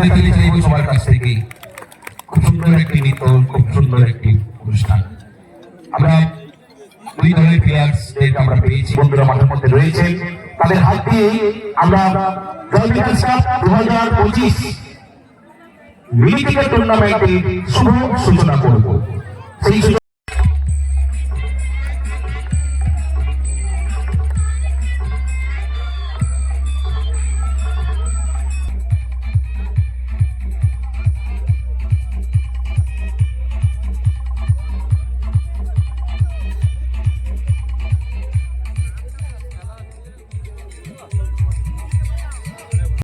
তাদের থেকে চাইব সবার কাছ থেকে খুব সুন্দর একটি নৃত্য, খুব সুন্দর একটি অনুষ্ঠান। আমরা দুই দলের প্লেয়ার্সদের আমরা পেয়েছি, বন্ধুরা মাঠের মধ্যে রয়েছে, তাদের হাত দিয়ে আমরা জলবিকাশ কাপ 2025 মিনি ক্রিকেট টুর্নামেন্টের শুভ সূচনা করব। সেই